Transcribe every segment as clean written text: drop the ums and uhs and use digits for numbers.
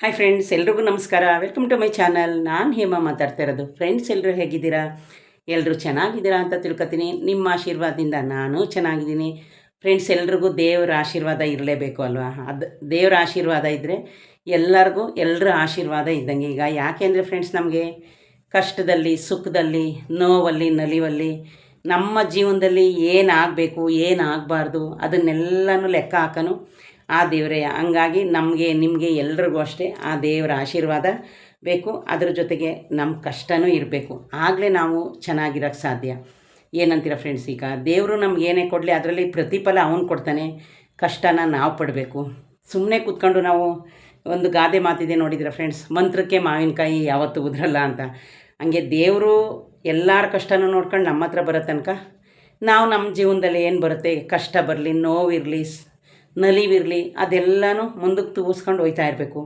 Hi friends, ಎಲ್ರಿಗೂ ನಮಸ್ಕಾರ. Welcome to my channel. ನಾನು ಹೇಮಾ ಮಾತಾಡ್ತಾ ಇರೋದು. ಫ್ರೆಂಡ್ಸ್, ಎಲ್ಲರೂ ಹೇಗಿದ್ದೀರಾ? ಎಲ್ಲರೂ ಚೆನ್ನಾಗಿದ್ದೀರಾ ಅಂತ ತಿಳ್ಕೊತೀನಿ. ನಿಮ್ಮ ಆಶೀರ್ವಾದದಿಂದ ನಾನು ಚೆನ್ನಾಗಿದ್ದೀನಿ. ಫ್ರೆಂಡ್ಸ್, ಎಲ್ರಿಗೂ ದೇವರ ಆಶೀರ್ವಾದ ಇರಲೇಬೇಕು ಅಲ್ವಾ? ಅದು ದೇವರ ಆಶೀರ್ವಾದ ಇದ್ದರೆ ಎಲ್ಲರ ಆಶೀರ್ವಾದ ಇದ್ದಂಗೆ. ಈಗ ಯಾಕೆಂದರೆ ಫ್ರೆಂಡ್ಸ್, ನಮಗೆ ಕಷ್ಟದಲ್ಲಿ, ಸುಖದಲ್ಲಿ, ನೋವಲ್ಲಿ, ನಲಿವಲ್ಲಿ ನಮ್ಮ ಜೀವನದಲ್ಲಿ ಏನಾಗಬೇಕು, ಏನಾಗಬಾರ್ದು ಅದನ್ನೆಲ್ಲನೂ ಲೆಕ್ಕ ಹಾಕನು ಆ ದೇವರೇ. ಹಂಗಾಗಿ ನಮಗೆ, ನಿಮಗೆ ಎಲ್ರಿಗೂ ಅಷ್ಟೇ ಆ ದೇವರ ಆಶೀರ್ವಾದ ಬೇಕು. ಅದ್ರ ಜೊತೆಗೆ ನಮ್ಮ ಕಷ್ಟವೂ ಇರಬೇಕು. ಆಗಲೇ ನಾವು ಚೆನ್ನಾಗಿರೋಕ್ಕೆ ಸಾಧ್ಯ. ಏನಂತೀರ ಫ್ರೆಂಡ್ಸ್? ಈಗ ದೇವರು ನಮ್ಗೆ ಏನೇ ಕೊಡಲಿ ಅದರಲ್ಲಿ ಪ್ರತಿಫಲ ಅವನು ಕೊಡ್ತಾನೆ. ಕಷ್ಟನ ನಾವು ಪಡಬೇಕು. ಸುಮ್ಮನೆ ಕೂತ್ಕೊಂಡು ನಾವು ಒಂದು ಗಾದೆ ಮಾತಿದೆ ನೋಡಿದ್ರೆ ಫ್ರೆಂಡ್ಸ್, ಮಂತ್ರಕ್ಕೆ ಮಾವಿನಕಾಯಿ ಯಾವತ್ತೂ ಉದ್ರಲ್ಲ ಅಂತ. ಹಂಗೆ ದೇವರು ಎಲ್ಲರ ಕಷ್ಟನೂ ನೋಡ್ಕೊಂಡು ನಮ್ಮ ಹತ್ರ ಬರೋ ತನಕ ನಾವು ನಮ್ಮ ಜೀವನದಲ್ಲಿ ಏನು ಬರುತ್ತೆ, ಕಷ್ಟ ಬರಲಿ, ನೋವಿರಲಿ, ನಲಿವಿರಲಿ, ಅದೆಲ್ಲನೂ ಮುಂದಕ್ಕೆ ತೂಗಿಸ್ಕೊಂಡು ಹೋಗ್ತಾ ಇರಬೇಕು.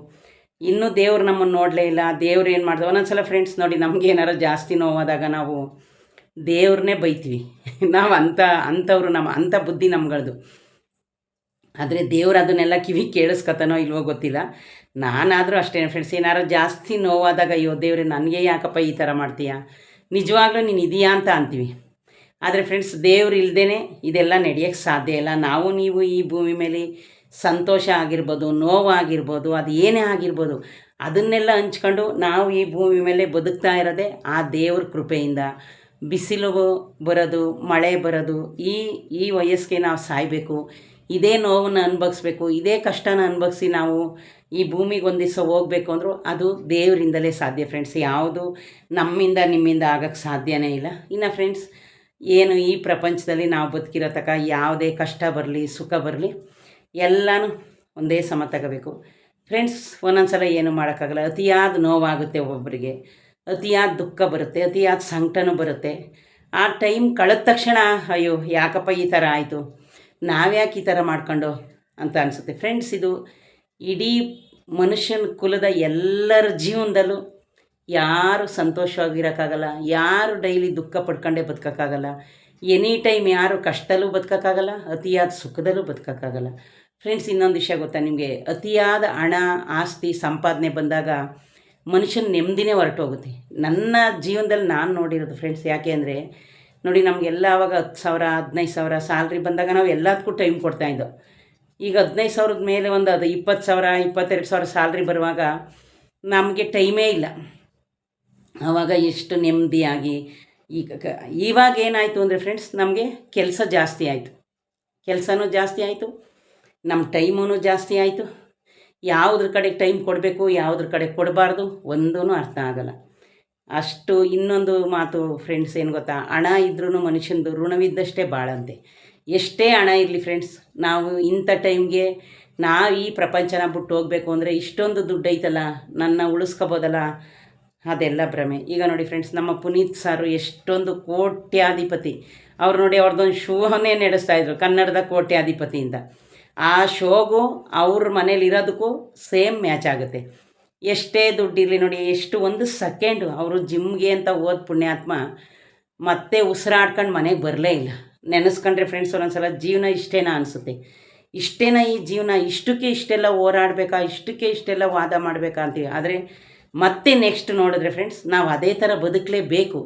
ಇನ್ನೂ ದೇವ್ರು ನಮ್ಮನ್ನು ನೋಡಲೇ ಇಲ್ಲ, ದೇವ್ರು ಏನು ಮಾಡ್ದೆ. ಒಂದೊಂದು ಫ್ರೆಂಡ್ಸ್ ನೋಡಿ, ನಮಗೆ ಏನಾರು ಜಾಸ್ತಿ ನೋವಾದಾಗ ನಾವು ದೇವ್ರನ್ನೇ ಬೈತೀವಿ. ನಾವು ಅಂಥವ್ರು, ಅಂಥ ಬುದ್ಧಿ ನಮ್ಗಳದು. ಆದರೆ ದೇವ್ರು ಅದನ್ನೆಲ್ಲ ಕಿವಿ ಕೇಳಿಸ್ಕೊತಾನೋ ಇಲ್ವೋ ಗೊತ್ತಿಲ್ಲ. ನಾನಾದರೂ ಅಷ್ಟೇ ಫ್ರೆಂಡ್ಸ್, ಏನಾರು ಜಾಸ್ತಿ ನೋವಾದಾಗ, ಅಯ್ಯೋ ದೇವ್ರೆ, ನನಗೆ ಯಾಕಪ್ಪ ಈ ಥರ ಮಾಡ್ತೀಯಾ, ನಿಜವಾಗ್ಲೂ ನೀನು ಇದೆಯಾ ಅಂತ ಅಂತೀವಿ. ಆದರೆ ಫ್ರೆಂಡ್ಸ್, ದೇವ್ರು ಇಲ್ಲದೇ ಇದೆಲ್ಲ ನಡೆಯೋಕ್ಕೆ ಸಾಧ್ಯ ಇಲ್ಲ. ನೀವು ಈ ಭೂಮಿ ಮೇಲೆ ಸಂತೋಷ ಆಗಿರ್ಬೋದು, ನೋವಾಗಿರ್ಬೋದು, ಅದು ಏನೇ ಆಗಿರ್ಬೋದು, ಅದನ್ನೆಲ್ಲ ಹಂಚ್ಕೊಂಡು ನಾವು ಈ ಭೂಮಿ ಮೇಲೆ ಬದುಕ್ತಾ ಇರೋದೇ ಆ ದೇವ್ರ ಕೃಪೆಯಿಂದ. ಬಿಸಿಲು ಬರೋದು, ಮಳೆ ಬರೋದು, ಈ ವಯಸ್ಸಿಗೆ ನಾವು ಸಾಯಬೇಕು, ಇದೇ ನೋವನ್ನು ಅನುಭವಿಸ್ಬೇಕು, ಇದೇ ಕಷ್ಟನ ಅನುಭವಿಸಿ ನಾವು ಈ ಭೂಮಿಗೆ ಒಂದು ದಿವಸ ಹೋಗಬೇಕು ಅಂದರೂ ಅದು ದೇವರಿಂದಲೇ ಸಾಧ್ಯ ಫ್ರೆಂಡ್ಸ್. ಯಾವುದು ನಮ್ಮಿಂದ ನಿಮ್ಮಿಂದ ಆಗೋಕ್ಕೆ ಸಾಧ್ಯನೇ ಇಲ್ಲ. ಇನ್ನು ಫ್ರೆಂಡ್ಸ್, ಏನು ಈ ಪ್ರಪಂಚದಲ್ಲಿ ನಾವು ಬದುಕಿರೋ ತನಕ ಯಾವುದೇ ಕಷ್ಟ ಬರಲಿ, ಸುಖ ಬರಲಿ, ಎಲ್ಲನೂ ಒಂದೇ ಸಮ ತಗೋಬೇಕು ಫ್ರೆಂಡ್ಸ್. ಒಂದೊಂದು ಸಲ ಏನು ಮಾಡೋಕ್ಕಾಗಲ್ಲ. ಅತಿಯಾದ ನೋವಾಗುತ್ತೆ ಒಬ್ಬೊಬ್ಬರಿಗೆ, ಅತಿಯಾದ ದುಃಖ ಬರುತ್ತೆ, ಅತಿಯಾದ ಸಂಕಟನೂ ಬರುತ್ತೆ. ಆ ಟೈಮ್ ಕಳೆದ ತಕ್ಷಣ ಅಯ್ಯೋ ಯಾಕಪ್ಪ ಈ ಥರ ಆಯಿತು, ನಾವ್ಯಾಕೆ ಈ ಥರ ಮಾಡ್ಕೊಂಡು ಅಂತ ಅನಿಸುತ್ತೆ ಫ್ರೆಂಡ್ಸ್. ಇದು ಇಡೀ ಮನುಷ್ಯನ ಕುಲದ ಎಲ್ಲರ ಜೀವನದಲ್ಲೂ ಯಾರು ಸಂತೋಷವಾಗಿರೋಕ್ಕಾಗಲ್ಲ, ಯಾರು ಡೈಲಿ ದುಃಖ ಪಡ್ಕೊಂಡೇ ಬದುಕೋಕ್ಕಾಗಲ್ಲ. ಎನಿ ಟೈಮ್ ಯಾರು ಕಷ್ಟದಲ್ಲೂ ಬದುಕೋಕ್ಕಾಗಲ್ಲ, ಅತಿಯಾದ ಸುಖದಲ್ಲೂ ಬದುಕೋಕ್ಕಾಗಲ್ಲ ಫ್ರೆಂಡ್ಸ್. ಇನ್ನೊಂದು ವಿಷಯ ಗೊತ್ತಾ ನಿಮಗೆ? ಅತಿಯಾದ ಹಣ, ಆಸ್ತಿ, ಸಂಪಾದನೆ ಬಂದಾಗ ಮನುಷ್ಯನ ನೆಮ್ಮದಿನೇ ಹೊರಟೋಗುತ್ತೆ. ನನ್ನ ಜೀವನದಲ್ಲಿ ನಾನು ನೋಡಿರೋದು ಫ್ರೆಂಡ್ಸ್. ಯಾಕೆ ಅಂದರೆ ನೋಡಿ, ನಮಗೆಲ್ಲ ಆವಾಗ 10,000 15,000 ಸ್ಯಾಲ್ರಿ ಬಂದಾಗ ನಾವು ಎಲ್ಲದಕ್ಕೂ ಟೈಮ್ ಕೊಡ್ತಾಯಿದ್ದೋ. ಈಗ 15,000 ಮೇಲೆ ಒಂದು ಅದು 20,000 22,000 ಸ್ಯಾಲ್ರಿ ಬರುವಾಗ ನಮಗೆ ಟೈಮೇ ಇಲ್ಲ. ಆವಾಗ ಎಷ್ಟು ನೆಮ್ಮದಿಯಾಗಿ ಇವಾಗ ಏನಾಯಿತು ಅಂದರೆ ಫ್ರೆಂಡ್ಸ್, ನಮಗೆ ಕೆಲಸ ಜಾಸ್ತಿ ಆಯಿತು, ಕೆಲಸನೂ ಜಾಸ್ತಿ ಆಯಿತು, ನಮ್ಮ ಟೈಮೂ ಜಾಸ್ತಿ ಆಯಿತು. ಯಾವುದ್ರ ಕಡೆಗೆ ಟೈಮ್ ಕೊಡಬೇಕು, ಯಾವುದ್ರ ಕಡೆ ಕೊಡಬಾರ್ದು ಒಂದೂ ಅರ್ಥ ಆಗಲ್ಲ. ಅಷ್ಟು ಇನ್ನೊಂದು ಮಾತು ಫ್ರೆಂಡ್ಸ್ ಏನು ಗೊತ್ತಾ? ಹಣ ಇದ್ರೂ ಮನುಷ್ಯಂದು ಋಣವಿದ್ದಷ್ಟೇ ಬಾಳಂತೆ. ಎಷ್ಟೇ ಹಣ ಇರಲಿ ಫ್ರೆಂಡ್ಸ್, ನಾವು ಇಂಥ ಟೈಮ್ಗೆ ನಾವು ಈ ಪ್ರಪಂಚನ ಬಿಟ್ಟು ಹೋಗಬೇಕು ಅಂದರೆ ಇಷ್ಟೊಂದು ದುಡ್ಡು ಐತಲ್ಲ, ನನ್ನ ಉಳಿಸ್ಕೋಬೋದಲ್ಲ, ಅದೆಲ್ಲ ಭ್ರಮೆ. ಈಗ ನೋಡಿ ಫ್ರೆಂಡ್ಸ್, ನಮ್ಮ ಪುನೀತ್ ಸಾರು ಎಷ್ಟೊಂದು ಕೋಟ್ಯಾಧಿಪತಿ. ಅವ್ರು ನೋಡಿ, ಅವ್ರದ್ದೊಂದು ಶೋನೇ ನಡೆಸ್ತಾಯಿದ್ರು, ಕನ್ನಡದ ಕೋಟ್ಯಾಧಿಪತಿಯಿಂದ. ಆ ಶೋಗೂ ಅವ್ರ ಮನೇಲಿ ಇರೋದಕ್ಕೂ ಸೇಮ್ ಮ್ಯಾಚ್ ಆಗುತ್ತೆ. ಎಷ್ಟೇ ದುಡ್ಡಿರಲಿ ನೋಡಿ, ಎಷ್ಟು ಒಂದು ಸೆಕೆಂಡು ಅವರು ಜಿಮ್ಗೆ ಅಂತ ಹೋದ ಪುಣ್ಯಾತ್ಮ ಮತ್ತೆ ಉಸಿರಾಡ್ಕೊಂಡು ಮನೆಗೆ ಬರಲೇ ಇಲ್ಲ. ನೆನೆಸ್ಕೊಂಡ್ರೆ ಫ್ರೆಂಡ್ಸ್, ಒಂದೊಂದ್ಸಲ ಜೀವನ ಇಷ್ಟೇನಾ ಅನಿಸುತ್ತೆ. ಇಷ್ಟೇನಾ ಈ ಜೀವನ? ಇಷ್ಟಕ್ಕೆ ಇಷ್ಟೆಲ್ಲ ಹೋರಾಡಬೇಕಾ, ಇಷ್ಟಕ್ಕೆ ಇಷ್ಟೆಲ್ಲ ವಾದ ಮಾಡಬೇಕಾ ಅಂತೀವಿ. ಆದರೆ ಮತ್ತೆ ನೆಕ್ಸ್ಟ್ ನೋಡಿದ್ರೆ ಫ್ರೆಂಡ್ಸ್, ನಾವು ಅದೇ ಥರ ಬದುಕಲೇಬೇಕು.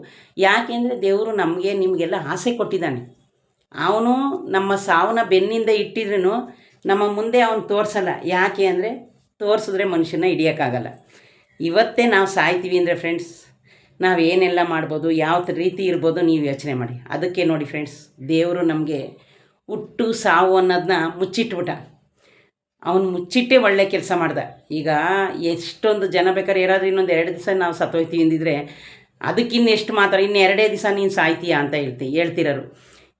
ಯಾಕೆಂದರೆ ದೇವರು ನಮಗೆ, ನಿಮಗೆಲ್ಲ ಆಸೆ ಕೊಟ್ಟಿದ್ದಾನೆ. ಅವನು ನಮ್ಮ ಸಾವನ್ನ ಬೆನ್ನಿಂದ ಇಟ್ಟಿದ್ರೂ ನಮ್ಮ ಮುಂದೆ ಅವನು ತೋರಿಸಲ್ಲ. ಯಾಕೆ ಅಂದರೆ ತೋರಿಸಿದ್ರೆ ಮನುಷ್ಯನ ಹಿಡಿಯೋಕ್ಕಾಗಲ್ಲ. ಇವತ್ತೇ ನಾವು ಸಾಯ್ತೀವಿ ಅಂದರೆ ಫ್ರೆಂಡ್ಸ್, ನಾವು ಏನೆಲ್ಲ ಮಾಡ್ಬೋದು, ಯಾವ ರೀತಿ ಇರ್ಬೋದು, ನೀವು ಯೋಚನೆ ಮಾಡಿ. ಅದಕ್ಕೆ ನೋಡಿ ಫ್ರೆಂಡ್ಸ್, ದೇವರು ನಮಗೆ ಹುಟ್ಟು ಸಾವು ಅನ್ನೋದನ್ನ ಮುಚ್ಚಿಟ್ಬಿಟ್ಟ. ಅವನು ಮುಚ್ಚಿಟ್ಟೇ ಒಳ್ಳೆ ಕೆಲಸ ಮಾಡ್ದ. ಈಗ ಎಷ್ಟೊಂದು ಜನ ಬೇಕಾದ್ರೆ ಯಾರಾದರೂ ಇನ್ನೊಂದು 2 ದಿವಸ ನಾವು ಸತ್ತೋಯ್ತೀವಿ ಅಂದಿದ್ರೆ ಅದಕ್ಕಿನ್ನೆಷ್ಟು ಮಾತ್ರ, ಇನ್ನು 2 ದಿವಸ ನೀನು ಸಾಯ್ತೀಯಾ ಅಂತ ಹೇಳ್ತಿರೋರು.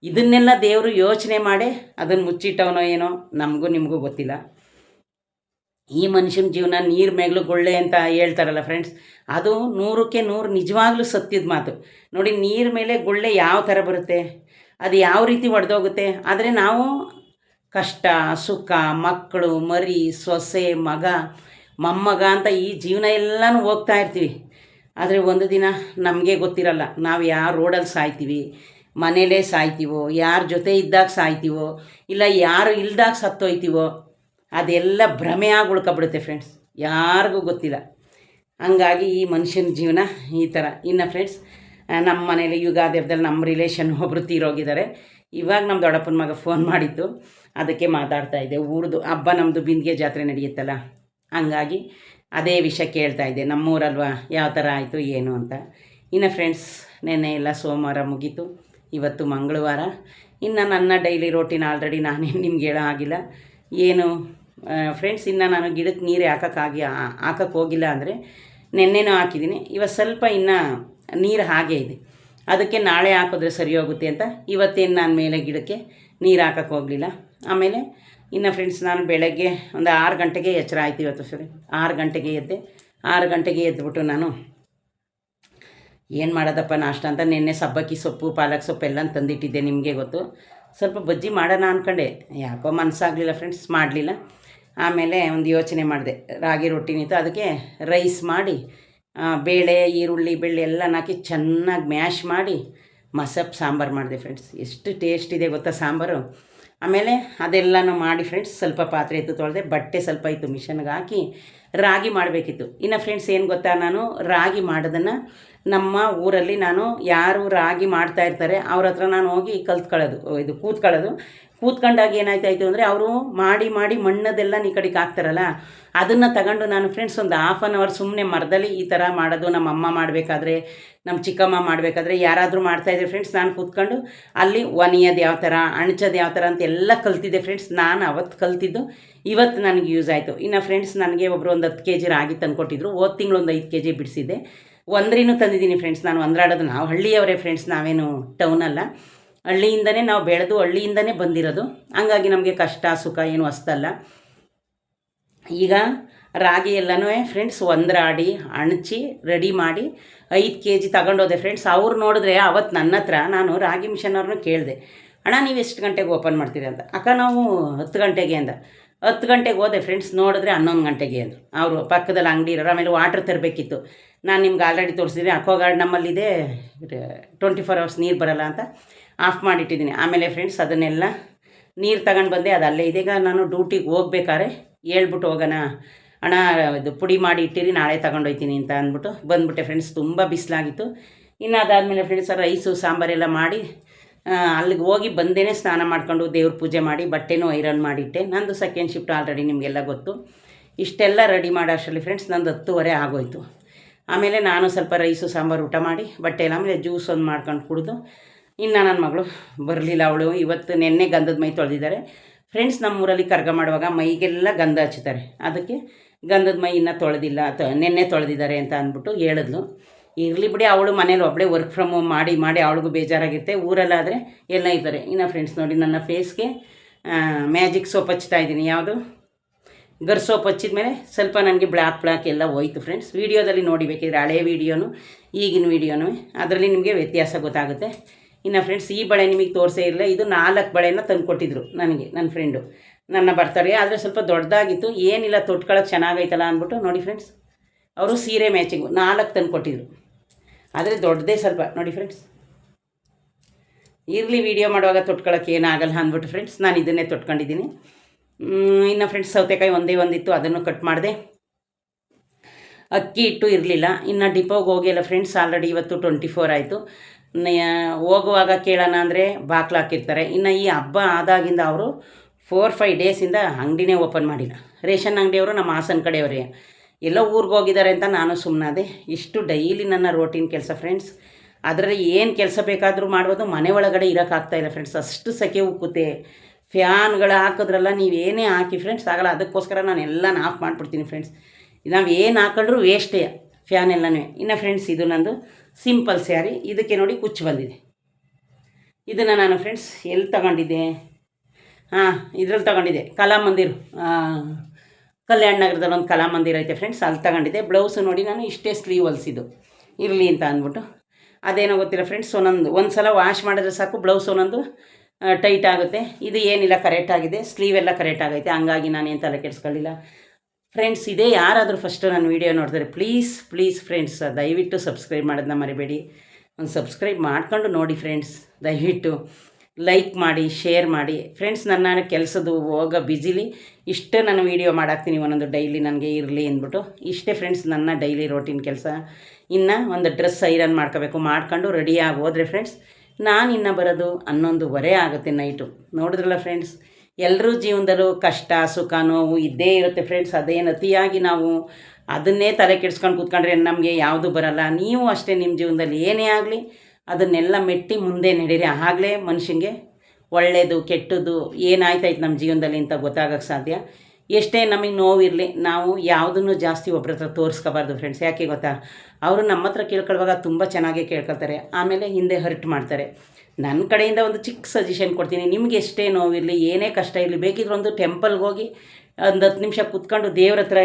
ಇದನ್ನೆಲ್ಲ ದೇವರು ಯೋಚನೆ ಮಾಡೇ ಅದನ್ನು ಮುಚ್ಚಿಟ್ಟವನೋ ಏನೋ, ನಮಗೂ ನಿಮಗೂ ಗೊತ್ತಿಲ್ಲ. ಈ ಮನುಷ್ಯನ ಜೀವನ ನೀರು ಮೇಗ್ಲು ಗೊಳ್ಳೆ ಅಂತ ಹೇಳ್ತಾರಲ್ಲ ಫ್ರೆಂಡ್ಸ್, ಅದು 100ಕ್ಕೆ 100 ನಿಜವಾಗ್ಲೂ ಸತ್ಯದ ಮಾತು. ನೋಡಿ, ನೀರು ಮೇಲೆ ಗುಳ್ಳೆ ಯಾವ ಥರ ಬರುತ್ತೆ, ಅದು ಯಾವ ರೀತಿ ಒಡೆದೋಗುತ್ತೆ. ಆದರೆ ನಾವು ಕಷ್ಟ, ಸುಖ, ಮಕ್ಕಳು, ಮರಿ, ಸೊಸೆ, ಮಗ, ಮೊಮ್ಮಗ ಅಂತ ಈ ಜೀವನ ಎಲ್ಲನೂ ಹೋಗ್ತಾ ಇರ್ತೀವಿ. ಆದರೆ ಒಂದು ದಿನ ನಮಗೆ ಗೊತ್ತಿರಲ್ಲ, ನಾವು ಯಾರು ರೋಡಲ್ಲಿ ಸಾಯ್ತೀವಿ, ಮನೇಲೇ ಸಾಯ್ತೀವೋ, ಯಾರ ಜೊತೆ ಇದ್ದಾಗ ಸಾಯ್ತೀವೋ, ಇಲ್ಲ ಯಾರು ಇಲ್ದಾಗ ಸತ್ತೋಯ್ತೀವೋ, ಅದೆಲ್ಲ ಭ್ರಮೆ ಆಗಿ ಉಳ್ಕೊಬಿಡುತ್ತೆ ಫ್ರೆಂಡ್ಸ್. ಯಾರಿಗೂ ಗೊತ್ತಿಲ್ಲ. ಹಂಗಾಗಿ ಈ ಮನುಷ್ಯನ ಜೀವನ ಈ ಥರ. ಇನ್ನು ಫ್ರೆಂಡ್ಸ್, ನಮ್ಮ ಮನೇಲಿ ಯುಗಾದಿ ಹಬ್ಬದಲ್ಲಿ ನಮ್ಮ ರಿಲೇಷನ್ ಒಬ್ಬರು ತೀರೋಗಿದ್ದಾರೆ. ಇವಾಗ ನಮ್ಮ ದೊಡ್ಡಪ್ಪನ ಮಗ ಫೋನ್ ಮಾಡಿತ್ತು, ಅದಕ್ಕೆ ಮಾತಾಡ್ತಾಯಿದ್ದೆ. ಊರದು ಹಬ್ಬ ನಮ್ಮದು ಬಿಂದಿಗೆ ಜಾತ್ರೆ ನಡೆಯುತ್ತಲ್ಲ, ಹಂಗಾಗಿ ಅದೇ ವಿಷಯ ಕೇಳ್ತಾಯಿದ್ದೆ. ನಮ್ಮೂರಲ್ವ ಯಾವ ಥರ ಆಯಿತು ಏನು ಅಂತ. ಇನ್ನು ಫ್ರೆಂಡ್ಸ್, ನೆನ್ನೆ ಎಲ್ಲ ಸೋಮವಾರ ಮುಗೀತು, ಇವತ್ತು ಮಂಗಳವಾರ. ಇನ್ನು ನನ್ನ ಡೈಲಿ ರೋಟೀನ್ ಆಲ್ರೆಡಿ ನಾನೇನು ನಿಮ್ಗೆ ಹೇಳೋ ಆಗಿಲ್ಲ ಏನು ಫ್ರೆಂಡ್ಸ್. ಇನ್ನು ನಾನು ಗಿಡಕ್ಕೆ ನೀರು ಹಾಕಕ್ಕೆ ಹೋಗಿಲ್ಲ ಅಂದರೆ ನೆನ್ನೆನೂ ಹಾಕಿದ್ದೀನಿ. ಇವತ್ತು ಸ್ವಲ್ಪ ಇನ್ನು ನೀರು ಹಾಗೇ ಇದೆ, ಅದಕ್ಕೆ ನಾಳೆ ಹಾಕಿದ್ರೆ ಸರಿ ಹೋಗುತ್ತೆ ಅಂತ ಇವತ್ತೇನು ನಾನು ಮೇಲೆ ಗಿಡಕ್ಕೆ ನೀರು ಹಾಕಕ್ಕೆ ಹೋಗಲಿಲ್ಲ. ಆಮೇಲೆ ಇನ್ನು ಫ್ರೆಂಡ್ಸ್, ನಾನು ಬೆಳಗ್ಗೆ ಒಂದು 6 ಗಂಟೆಗೆ ಎಚ್ಚರ ಆಯ್ತು ಇವತ್ತು. ಸರಿ, 6 ಗಂಟೆಗೆ ಎದ್ದೆ. 6 ಗಂಟೆಗೆ ಎದ್ಬಿಟ್ಟು ನಾನು ಏನು ಮಾಡೋದಪ್ಪ ನಾಷ್ಟ ಅಂತ ನೆನ್ನೆ ಸಬ್ಬಕ್ಕಿ ಸೊಪ್ಪು ಪಾಲಕ್ ಸೊಪ್ಪು ಎಲ್ಲ ತಂದಿಟ್ಟಿದ್ದೆ, ನಿಮಗೆ ಗೊತ್ತು. ಸ್ವಲ್ಪ ಬಜ್ಜಿ ಮಾಡೋಣ ಅಂದ್ಕೊಂಡೆ, ಯಾಕೋ ಮನಸ್ಸಾಗಲಿಲ್ಲ ಫ್ರೆಂಡ್ಸ್, ಮಾಡಲಿಲ್ಲ. ಆಮೇಲೆ ಒಂದು ಯೋಚನೆ ಮಾಡಿದೆ, ರಾಗಿ ರೊಟ್ಟಿನಿತ್ತು, ಅದಕ್ಕೆ ರೈಸ್ ಮಾಡಿ ಬೇಳೆ ಈರುಳ್ಳಿ ಬೆಳ್ಳಿ ಎಲ್ಲ ಹಾಕಿ ಚೆನ್ನಾಗಿ ಮ್ಯಾಶ್ ಮಾಡಿ ಮಸಪ್ ಸಾಂಬಾರು ಮಾಡಿದೆ ಫ್ರೆಂಡ್ಸ್. ಎಷ್ಟು ಟೇಸ್ಟ್ ಇದೆ ಗೊತ್ತಾ ಸಾಂಬಾರು. ಆಮೇಲೆ ಅದೆಲ್ಲನೂ ಮಾಡಿ ಫ್ರೆಂಡ್ಸ್, ಸ್ವಲ್ಪ ಪಾತ್ರೆ ಇತ್ತು ತೊಳೆದೆ, ಬಟ್ಟೆ ಸ್ವಲ್ಪ ಇತ್ತು ಮಿಷನ್ಗೆ ಹಾಕಿ ರಾಗಿ ಮಾಡಬೇಕಿತ್ತು. ಇನ್ನು ಫ್ರೆಂಡ್ಸ್ ಏನು ಗೊತ್ತಾ, ನಾನು ರಾಗಿ ಮಾಡೋದನ್ನು ನಮ್ಮ ಊರಲ್ಲಿ ನಾನು ಯಾರು ರಾಗಿ ಮಾಡ್ತಾಯಿರ್ತಾರೆ ಅವ್ರ ಹತ್ರ ನಾನು ಹೋಗಿ ಕೂತ್ಕೊಂಡಾಗ ಏನಾಯ್ತಾಯಿತು ಅಂದರೆ, ಅವರು ಮಾಡಿ ಮಣ್ಣದೆಲ್ಲ ಈ ಕಡೆಗೆ ಹಾಕ್ತಾರಲ್ಲ, ಅದನ್ನು ತಗೊಂಡು ನಾನು ಫ್ರೆಂಡ್ಸ್ ಒಂದು 1/2 ಅವರ್ ಸುಮ್ಮನೆ ಮರದಲ್ಲಿ ಈ ಥರ ಮಾಡೋದು. ನಮ್ಮ ಅಮ್ಮ ಮಾಡಬೇಕಾದ್ರೆ, ನಮ್ಮ ಚಿಕ್ಕಮ್ಮ ಮಾಡಬೇಕಾದ್ರೆ, ಯಾರಾದರೂ ಮಾಡ್ತಾಯಿದ್ರೆ ಫ್ರೆಂಡ್ಸ್, ನಾನು ಕೂತ್ಕೊಂಡು ಅಲ್ಲಿ ಒನೆಯೋದು ಯಾವ ಥರ, ಅಣಚೋದು ಯಾವ ಥರ ಅಂತ ಎಲ್ಲ ಕಲ್ತಿದ್ದೆ ಫ್ರೆಂಡ್ಸ್. ನಾನು ಅವತ್ತು ಕಲ್ತಿದ್ದು ಇವತ್ತು ನನಗೆ ಯೂಸ್ ಆಯಿತು. ಇನ್ನು ಫ್ರೆಂಡ್ಸ್, ನನಗೆ ಒಬ್ಬರು ಒಂದು 10 kg ರಾಗಿ ತಂದುಕೊಟ್ಟಿದ್ರು. ಹೋದ ತಿಂಗಳು ಒಂದು 5 kg ಬಿಡಿಸಿದ್ದೆ. ಒಂದ್ರಿನೂ ತಂದಿದ್ದೀನಿ ಫ್ರೆಂಡ್ಸ್. ನಾನು ಒಂದ್ರಾಡೋದು, ನಾವು ಹಳ್ಳಿಯವರೇ ಫ್ರೆಂಡ್ಸ್, ನಾವೇನು ಟೌನಲ್ಲ, ಹಳ್ಳಿಯಿಂದನೇ ನಾವು ಬೆಳೆದು ಹಳ್ಳಿಯಿಂದನೇ ಬಂದಿರೋದು. ಹಂಗಾಗಿ ನಮಗೆ ಕಷ್ಟ ಸುಖ ಏನು ಹೊಸ್ತಲ್ಲ. ಈಗ ರಾಗಿ ಎಲ್ಲನೂ ಫ್ರೆಂಡ್ಸ್ ಒಂದ್ರಾಡಿ ಅಣಚಿ ರೆಡಿ ಮಾಡಿ 5 kg ತಗೊಂಡೋದೆ ಫ್ರೆಂಡ್ಸ್. ಅವ್ರು ನೋಡಿದ್ರೆ ಅವತ್ತು ನನ್ನ ಹತ್ರ ನಾನು ರಾಗಿ ಮಿಷನ್ ಅವ್ರನ್ನೂ ಕೇಳಿದೆ, ಅಣ್ಣ ನೀವು ಎಷ್ಟು ಗಂಟೆಗೆ ಓಪನ್ ಮಾಡ್ತೀರಿ ಅಂತ. ಅಕ್ಕ ನಾವು 10 ಗಂಟೆಗೆ ಅಂದ. 10 ಗಂಟೆಗೆ ಹೋದೆ ಫ್ರೆಂಡ್ಸ್, ನೋಡಿದ್ರೆ 11 ಗಂಟೆಗೆ ಅಂದರು. ಅವರು ಪಕ್ಕದಲ್ಲಿ ಅಂಗಡಿ ಇರೋರು. ಆಮೇಲೆ ವಾಟ್ರ್ ತರಬೇಕಿತ್ತು. ನಾನು ನಿಮ್ಗೆ ಆಲ್ರೆಡಿ ತೋರಿಸಿದ್ದೀನಿ, ಅಕ್ವಾಗಾರ್ಡ್ ನಮ್ಮಲ್ಲಿದೆ, 24 hours ನೀರು ಬರೋಲ್ಲ ಅಂತ ಆಫ್ ಮಾಡಿಟ್ಟಿದ್ದೀನಿ. ಆಮೇಲೆ ಫ್ರೆಂಡ್ಸ್, ಅದನ್ನೆಲ್ಲ ನೀರು ತಗೊಂಡು ಬಂದೆ, ಅದು ಅಲ್ಲೇ ಇದೆ. ಈಗ ನಾನು ಡ್ಯೂಟಿಗೆ ಹೋಗ್ಬೇಕಾದ್ರೆ ಹೇಳ್ಬಿಟ್ಟು ಹೋಗೋಣ ಅಣ್ಣ, ಇದು ಪುಡಿ ಮಾಡಿ ಇಟ್ಟಿರಿ, ನಾಳೆ ತಗೊಂಡೋಗ್ತೀನಿ ಅಂತ ಅಂದ್ಬಿಟ್ಟು ಬಂದುಬಿಟ್ಟೆ ಫ್ರೆಂಡ್ಸ್. ತುಂಬ ಬಿಸಿಲಾಗಿತ್ತು. ಇನ್ನು ಅದಾದಮೇಲೆ ಫ್ರೆಂಡ್ಸ್, ರೈಸು ಸಾಂಬಾರೆಲ್ಲ ಮಾಡಿ ಅಲ್ಲಿಗೆ ಹೋಗಿ ಬಂದೇನೆ ಸ್ನಾನ ಮಾಡ್ಕೊಂಡು ದೇವ್ರ ಪೂಜೆ ಮಾಡಿ ಬಟ್ಟೆನೂ ಐರನ್ ಮಾಡಿಟ್ಟೆ. ನಂದು ಸೆಕೆಂಡ್ ಶಿಫ್ಟ್ ಆಲ್ರೆಡಿ ನಿಮಗೆಲ್ಲ ಗೊತ್ತು. ಇಷ್ಟೆಲ್ಲ ರೆಡಿ ಮಾಡೋ ಅಷ್ಟರಲ್ಲಿ ಫ್ರೆಂಡ್ಸ್ ನಂದು 10:30 ಆಗೋಯ್ತು. ಆಮೇಲೆ ನಾನು ಸ್ವಲ್ಪ ರೈಸು ಸಾಂಬಾರು ಊಟ ಮಾಡಿ ಬಟ್ಟೆ ಎಲ್ಲ, ಆಮೇಲೆ ಜ್ಯೂಸ್ ಒಂದು ಮಾಡ್ಕೊಂಡು ಕುಡಿದು, ಇನ್ನು ನನ್ನ ಮಗಳು ಬರಲಿಲ್ಲ. ಅವಳು ಇವತ್ತು ನೆನ್ನೆ ಗಂಧದ ಮೈ ತೊಳೆದಿದ್ದಾರೆ ಫ್ರೆಂಡ್ಸ್. ನಮ್ಮೂರಲ್ಲಿ ಕರ್ಗ ಮಾಡುವಾಗ ಮೈಗೆಲ್ಲ ಗಂಧ ಹಚ್ಚುತ್ತಾರೆ, ಅದಕ್ಕೆ ಗಂಧದ ಮೈ ಇನ್ನೂ ತೊಳೆದಿಲ್ಲ, ನೆನ್ನೆ ತೊಳೆದಿದ್ದಾರೆ ಅಂತ ಅಂದ್ಬಿಟ್ಟು ಹೇಳಿದ್ಲು. ಇರಲಿ ಬಿಡಿ, ಅವಳು ಮನೇಲಿ ಒಬ್ಬಳೇ ವರ್ಕ್ ಫ್ರಮ್ ಹೋಮ್ ಮಾಡಿ ಅವಳಿಗೂ ಬೇಜಾರಾಗಿರುತ್ತೆ. ಊರಲ್ಲಾದರೆ ಎಲ್ಲ ಇರ್ತಾರೆ. ಇನ್ನು ಫ್ರೆಂಡ್ಸ್ ನೋಡಿ, ನನ್ನ ಫೇಸ್ಗೆ ಮ್ಯಾಜಿಕ್ ಸೋಪ್ ಹಚ್ತಾ ಇದ್ದೀನಿ. ಯಾವುದು ಗರ್ ಸೋಪ್ ಹಚ್ಚಿದ ಮೇಲೆ ಸ್ವಲ್ಪ ನನಗೆ ಬ್ಲ್ಯಾಕ್ ಎಲ್ಲ ಹೋಯ್ತು ಫ್ರೆಂಡ್ಸ್. ವೀಡಿಯೋದಲ್ಲಿ ನೋಡಿ ಬೇಕಿದ್ರೆ, ಹಳೆ ವೀಡಿಯೋನು ಈಗಿನ ವೀಡಿಯೋನು, ಅದರಲ್ಲಿ ನಿಮಗೆ ವ್ಯತ್ಯಾಸ ಗೊತ್ತಾಗುತ್ತೆ. ಇನ್ನು ಫ್ರೆಂಡ್ಸ್, ಈ ಬಳೆ ನಿಮಗೆ ತೋರಿಸೇ ಇಲ್ಲ. ಇದು 4 ಬಳೆನ ತಂದುಕೊಟ್ಟಿದ್ರು ನನಗೆ ನನ್ನ ಫ್ರೆಂಡು, ನನ್ನ ಬರ್ತಾರೆ. ಆದರೆ ಸ್ವಲ್ಪ ದೊಡ್ಡದಾಗಿತ್ತು, ಏನಿಲ್ಲ ತೊಟ್ಕೊಳ್ಳೋಕೆ ಚೆನ್ನಾಗೈತಲ್ಲ ಅಂದ್ಬಿಟ್ಟು ನೋಡಿ ಫ್ರೆಂಡ್ಸ್, ಅವರು ಸೀರೆ ಮ್ಯಾಚಿಂಗು 4 ತಂದುಕೊಟ್ಟಿದ್ರು. ಆದರೆ ದೊಡ್ಡದೇ ಸ್ವಲ್ಪ ನೋಡಿ ಫ್ರೆಂಡ್ಸ್. ಇರಲಿ, ವೀಡಿಯೋ ಮಾಡುವಾಗ ತೊಟ್ಕೊಳ್ಳೋಕೆ ಏನಾಗಲ್ಲ ಅಂದ್ಬಿಟ್ಟು ಫ್ರೆಂಡ್ಸ್ ನಾನು ಇದನ್ನೇ ತೊಟ್ಕೊಂಡಿದ್ದೀನಿ. ಇನ್ನು ಫ್ರೆಂಡ್ಸ್, ಸೌತೆಕಾಯಿ ಒಂದೇ ಒಂದಿತ್ತು, ಅದನ್ನು ಕಟ್ ಮಾಡಿದೆ. ಅಕ್ಕಿ ಹಿಟ್ಟು ಇರಲಿಲ್ಲ. ಇನ್ನು ಡಿಪೋಗೆ ಹೋಗಿಲ್ಲ ಫ್ರೆಂಡ್ಸ್, ಆಲ್ರೆಡಿ ಇವತ್ತು 24 ಆಯಿತು. ಹೋಗುವಾಗ ಕೇಳೋಣ ಅಂದರೆ ಬಾಕ್ಲು ಹಾಕಿರ್ತಾರೆ. ಇನ್ನು ಈ ಹಬ್ಬ ಆದಾಗಿಂದ ಅವರು 4-5 ಡೇಸಿಂದ ಅಂಗಡಿನೇ ಓಪನ್ ಮಾಡಿಲ್ಲ. ರೇಷನ್ ಅಂಗಡಿಯವರು ನಮ್ಮ ಹಾಸನ ಕಡೆಯವರೇ, ಎಲ್ಲೋ ಊರಿಗೆ ಹೋಗಿದ್ದಾರೆ ಅಂತ ನಾನು ಸುಮ್ಮನಾದೆ. ಇಷ್ಟು ಡೈಲಿ ನನ್ನ ರೋಟೀನ್ ಕೆಲಸ ಫ್ರೆಂಡ್ಸ್. ಅದರಲ್ಲಿ ಏನು ಕೆಲಸ ಬೇಕಾದರೂ ಮಾಡ್ಬೋದು, ಮನೆ ಒಳಗಡೆ ಇರೋಕ್ಕಾಗ್ತಾಯಿಲ್ಲ ಫ್ರೆಂಡ್ಸ್, ಅಷ್ಟು ಸೆಕೆ ಉಕ್ಕುತ್ತೆ. ಫ್ಯಾನ್ಗಳು ಹಾಕಿದ್ರಲ್ಲ, ನೀವೇನೇ ಹಾಕಿ ಫ್ರೆಂಡ್ಸ್ ಆಗಲ್ಲ. ಅದಕ್ಕೋಸ್ಕರ ನಾನು ಎಲ್ಲನ ಆಫ್ ಮಾಡಿಬಿಡ್ತೀನಿ ಫ್ರೆಂಡ್ಸ್. ನಾವು ಏನು ಹಾಕೊಂಡ್ರೂ ವೇಸ್ಟೇ ಫ್ಯಾನ್ ಎಲ್ಲನೂ. ಇನ್ನು ಫ್ರೆಂಡ್ಸ್, ಇದು ನಂದು ಸಿಂಪಲ್ ಸ್ಯಾರಿ, ಇದಕ್ಕೆ ನೋಡಿ ಕುಚ್ಚು ಬಂದಿದೆ. ಇದನ್ನು ನಾನು ಫ್ರೆಂಡ್ಸ್ ಎಲ್ಲಿ ತಗೊಂಡಿದ್ದೆ, ಇದ್ರಲ್ಲಿ ತಗೊಂಡಿದ್ದೆ, ಕಲಾಮಂದಿರ್, ಕಲ್ಯಾಣ ನಗರದಲ್ಲಿ ಒಂದು ಕಲಾಮಂದಿರ ಐತೆ ಫ್ರೆಂಡ್ಸ್, ಅಲ್ಲಿ ತಗೊಂಡಿದ್ದೆ. ಬ್ಲೌಸು ನೋಡಿ ನಾನು ಇಷ್ಟೇ ಸ್ಲೀವ್ ಹೊಲಿಸಿದ್ದು, ಇರಲಿ ಅಂತ ಅಂದ್ಬಿಟ್ಟು. ಅದೇನೋ ಗೊತ್ತಿಲ್ಲ ಫ್ರೆಂಡ್ಸ್, ಒಂದು ಸಲ ವಾಶ್ ಮಾಡಿದ್ರೆ ಸಾಕು ಬ್ಲೌಸ್ ಒಂದೊಂದು ಟೈಟ್ ಆಗುತ್ತೆ. ಇದು ಏನಿಲ್ಲ, ಕರೆಕ್ಟ್ ಆಗಿದೆ, ಸ್ಲೀವ್ ಎಲ್ಲ ಕರೆಕ್ಟ್ ಆಗೈತೆ. ಹಂಗಾಗಿ ನಾನೇನು ತಲೆ ಕೆಡಿಸ್ಕೊಳ್ಳಿಲ್ಲ ಫ್ರೆಂಡ್ಸ್. ಇದೇ ಯಾರಾದರೂ ಫಸ್ಟು ನನ್ನ ವೀಡಿಯೋ ನೋಡಿದ್ರೆ ಪ್ಲೀಸ್ ಫ್ರೆಂಡ್ಸ್, ದಯವಿಟ್ಟು ಸಬ್ಸ್ಕ್ರೈಬ್ ಮಾಡೋದನ್ನ ಮರಿಬೇಡಿ. ಒಂದು ಸಬ್ಸ್ಕ್ರೈಬ್ ಮಾಡ್ಕೊಂಡು ನೋಡಿ ಫ್ರೆಂಡ್ಸ್, ದಯವಿಟ್ಟು ಲೈಕ್ ಮಾಡಿ, ಶೇರ್ ಮಾಡಿ ಫ್ರೆಂಡ್ಸ್. ನನ್ನ ಕೆಲಸದ್ದು ಹೋಗೋ ಬ್ಯುಸಿಲಿ ಇಷ್ಟೇ ನಾನು ವೀಡಿಯೋ ಮಾಡಾಕ್ತೀನಿ, ಒಂದೊಂದು ಡೈಲಿ ನನಗೆ ಇರಲಿ ಅಂದ್ಬಿಟ್ಟು. ಇಷ್ಟೇ ಫ್ರೆಂಡ್ಸ್ ನನ್ನ ಡೈಲಿ ರೋಟೀನ್ ಕೆಲಸ. ಇನ್ನು ಒಂದು ಡ್ರೆಸ್ ಐರನ್ ಮಾಡ್ಕೋಬೇಕು, ಮಾಡ್ಕೊಂಡು ರೆಡಿಯಾಗಿ ಹೋದರೆ ಫ್ರೆಂಡ್ಸ್ ನಾನು ಇನ್ನು ಬರೋದು 11:15 ಆಗುತ್ತೆ ನೈಟು. ನೋಡಿದ್ರಲ್ಲ ಫ್ರೆಂಡ್ಸ್, ಎಲ್ಲರೂ ಜೀವನದಲ್ಲೂ ಕಷ್ಟ ಸುಖ ನೋವು ಇದ್ದೇ ಇರುತ್ತೆ ಫ್ರೆಂಡ್ಸ್. ಅದೇನು ಅತಿಯಾಗಿ ನಾವು ಅದನ್ನೇ ತಲೆ ಕೆಡಿಸ್ಕೊಂಡು ಕೂತ್ಕೊಂಡ್ರೆ ನಮಗೆ ಯಾವುದು ಬರಲ್ಲ. ನೀವು ಅಷ್ಟೇ ನಿಮ್ಮ ಜೀವನದಲ್ಲಿ ಏನೇ ಆಗಲಿ ಅದನ್ನೆಲ್ಲ ಮೆಟ್ಟಿ ಮುಂದೆ ನಡೀರಿ. ಆಗಲೇ ಮನುಷ್ಯನಿಗೆ ಒಳ್ಳೆಯದು ಕೆಟ್ಟದ್ದು ಏನಾಯ್ತಾಯ್ತು ನಮ್ಮ ಜೀವನದಲ್ಲಿ ಅಂತ ಗೊತ್ತಾಗೋಕ್ಕೆ ಸಾಧ್ಯ. ಎಷ್ಟೇ ನಮಗೆ ನೋವಿರಲಿ ನಾವು ಯಾವುದನ್ನು ಜಾಸ್ತಿ ಒಬ್ಬರ ಹತ್ರ ತೋರಿಸ್ಕೋಬಾರ್ದು ಫ್ರೆಂಡ್ಸ್. ಯಾಕೆ ಗೊತ್ತಾ, ಅವರು ನಮ್ಮ ಹತ್ರ ಕೇಳ್ಕೊಳ್ಳುವಾಗ ತುಂಬ ಚೆನ್ನಾಗೇ ಕೇಳ್ಕೊಳ್ತಾರೆ, ಆಮೇಲೆ ಹಿಂದೆ ಹರ್ಟ್ ಮಾಡ್ತಾರೆ. ನನ್ನ ಕಡೆಯಿಂದ ಒಂದು ಚಿಕ್ಕ ಸಜೆಷನ್ ಕೊಡ್ತೀನಿ. ನಿಮಗೆ ಎಷ್ಟೇ ನೋವಿರಲಿ ಏನೇ ಕಷ್ಟ ಇರಲಿ, ಬೇಕಿದ್ರೆ ಒಂದು ಟೆಂಪಲ್ಗೆ ಹೋಗಿ ಒಂದು 10 ನಿಮಿಷ ಕೂತ್ಕೊಂಡು ದೇವ್ರ ಹತ್ರ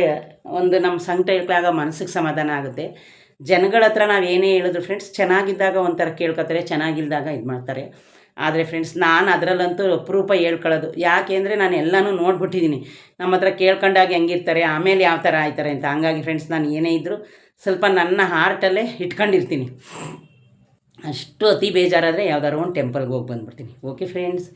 ಒಂದು ನಮ್ಮ ಸಂಕಟ ಇಟ್ಟಾಗ ಮನಸ್ಸಿಗೆ ಸಮಾಧಾನ ಆಗುತ್ತೆ. ಜನಗಳ ಹತ್ರ ನಾವು ಏನೇ ಹೇಳಿದ್ರು ಫ್ರೆಂಡ್ಸ್ ಚೆನ್ನಾಗಿದ್ದಾಗ ಒಂಥರ ಕೇಳ್ಕೊತಾರೆ, ಚೆನ್ನಾಗಿಲ್ದಾಗ ಇದು ಮಾಡ್ತಾರೆ. ಆದರೆ ಫ್ರೆಂಡ್ಸ್ ನಾನು ಅದರಲ್ಲಂತೂ ಅಪರೂಪ ಹೇಳ್ಕೊಳ್ಳೋದು. ಯಾಕೆ ಅಂದರೆ ನಾನು ಎಲ್ಲನೂ ನೋಡ್ಬಿಟ್ಟಿದ್ದೀನಿ, ನಮ್ಮ ಹತ್ರ ಕೇಳ್ಕೊಂಡಾಗ ಹೆಂಗಿರ್ತಾರೆ, ಆಮೇಲೆ ಯಾವ ಥರ ಆಯ್ತಾರೆ ಅಂತ. ಹಂಗಾಗಿ ಫ್ರೆಂಡ್ಸ್ ನಾನು ಏನೇ ಇದ್ದರೂ ಸ್ವಲ್ಪ ನನ್ನ ಹಾರ್ಟಲ್ಲೇ ಇಟ್ಕೊಂಡಿರ್ತೀನಿ. ಅಷ್ಟು ಅತಿ ಬೇಜಾರಾದರೆ ಯಾವ್ದಾದ್ರು ಒಂದು ಟೆಂಪಲ್ಗೆ ಹೋಗಿ ಬಂದುಬಿಡ್ತೀನಿ. ಓಕೆ ಫ್ರೆಂಡ್ಸ್,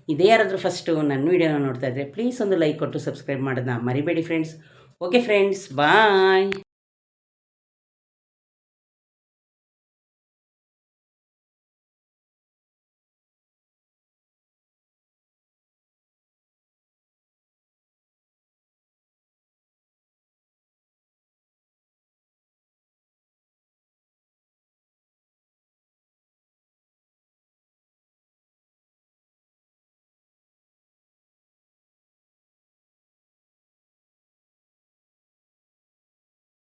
ಇದೇ ಯಾರಾದರೂ ಫಸ್ಟು ನನ್ನ ವೀಡಿಯೋನ ನೋಡ್ತಾ ಇದ್ದರೆ ಪ್ಲೀಸ್ ಒಂದು ಲೈಕ್ ಕೊಟ್ಟು ಸಬ್ಸ್ಕ್ರೈಬ್ ಮಾಡೋದನ್ನ ಮರಿಬೇಡಿ ಫ್ರೆಂಡ್ಸ್. ಓಕೆ ಫ್ರೆಂಡ್ಸ್, ಬಾಯ್.